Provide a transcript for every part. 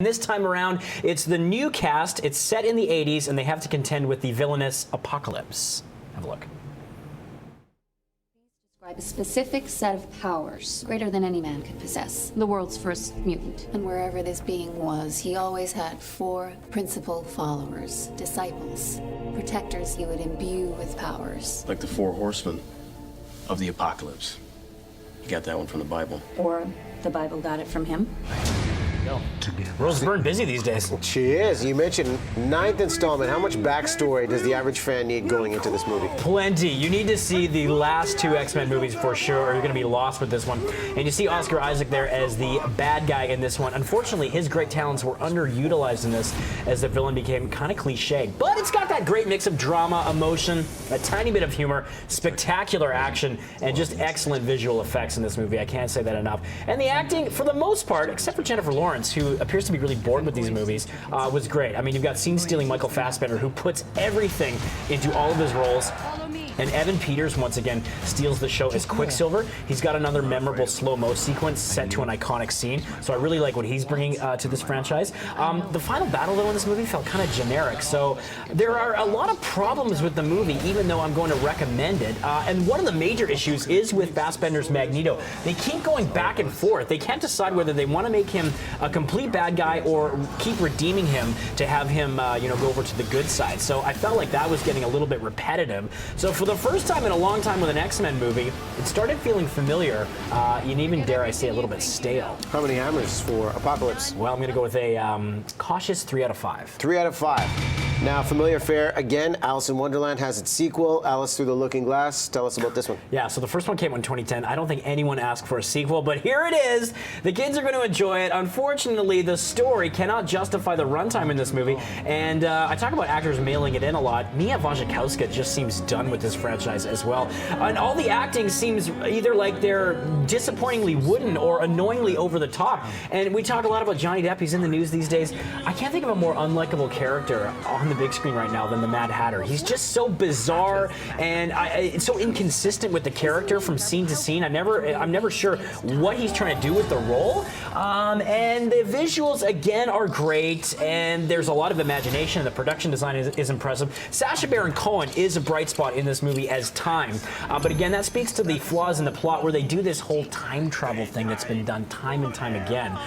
This time around, it's the new cast. It's set in the 80s, and they have to contend with the villainous Apocalypse. Have a look. Describe a specific set of powers, greater than any man could possess. The world's first mutant. And wherever this being was, he always had 4 principal followers, disciples, protectors he would imbue with powers. Like the 4 horsemen of the apocalypse. You got that one from the Bible. Or the Bible got it from him. Go. Rose Byrne busy these days. She is. You mentioned 9th installment. How much backstory does the average fan need going into this movie? Plenty. You need to see the last 2 X-Men movies for sure, or you're going to be lost with this one. And you see Oscar Isaac there as the bad guy in this one. Unfortunately, his great talents were underutilized in this as the villain became kind of cliche. But it's got that great mix of drama, emotion, a tiny bit of humor, spectacular action, and just excellent visual effects in this movie. I can't say that enough. And the acting, for the most part, except for Jennifer Lawrence, who appears to be really bored with these movies, was great. I mean, you've got scene-stealing Michael Fassbender, who puts everything into all of his roles. And Evan Peters, once again, steals the show as Quicksilver. He's got another memorable slow-mo sequence set to an iconic scene, so I really like what he's bringing to this franchise. The final battle, though, in this movie felt kind of generic, so there are a lot of problems with the movie, even though I'm going to recommend it. And one of the major issues is with Fassbender's Magneto. They keep going back and forth. They can't decide whether they want to make him a complete bad guy or keep redeeming him to have him, go over to the good side. So I felt like that was getting a little bit repetitive. So for the first time in a long time with an X-Men movie, it started feeling familiar, and even, dare I say, a little bit stale. How many hammers for Apocalypse? Well, I'm going to go with a cautious 3 out of 5. 3 out of 5. Now, familiar fare again. Alice in Wonderland has its sequel, Alice Through the Looking Glass. Tell us about this one. Yeah, so the first one came out in 2010. I don't think anyone asked for a sequel, but here it is. The kids are going to enjoy it. Unfortunately, the story cannot justify the runtime in this movie, and I talk about actors mailing it in a lot. Mia Wasikowska just seems done with this franchise as well. And all the acting seems either like they're disappointingly wooden or annoyingly over the top. And we talk a lot about Johnny Depp. He's in the news these days. I can't think of a more unlikable character on the big screen right now than the Mad Hatter. He's just so bizarre and it's so inconsistent with the character from scene to scene. I'm never sure what he's trying to do with the role. And the visuals again are great, and there's a lot of imagination. The production design is impressive. Sacha Baron Cohen is a bright spot in this movie as time, but again, that speaks to the flaws in the plot where they do this whole time travel thing that's been done time and time again.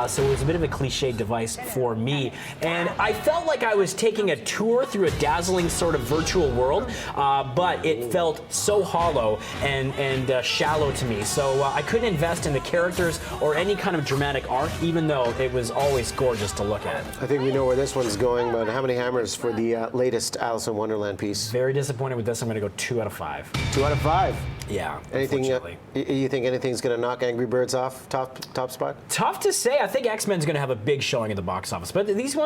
So it was a bit of a cliche device for me, and I felt like I was taking a tour through a dazzling sort of virtual world, but it felt so hollow and shallow to me. So I couldn't invest in the characters or any kind of dramatic arc, even though it was always gorgeous to look at. I think we know where this one's going, but how many hammers for the latest Alice in Wonderland piece? Very disappointed with this. I'm going to go 2 out of 5. 2 out of 5. Yeah. Anything? You think anything's going to knock Angry Birds off top spot? Tough to say. I think X-Men's going to have a big showing at the box office, but these 2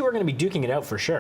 are going to be duking it out for sure.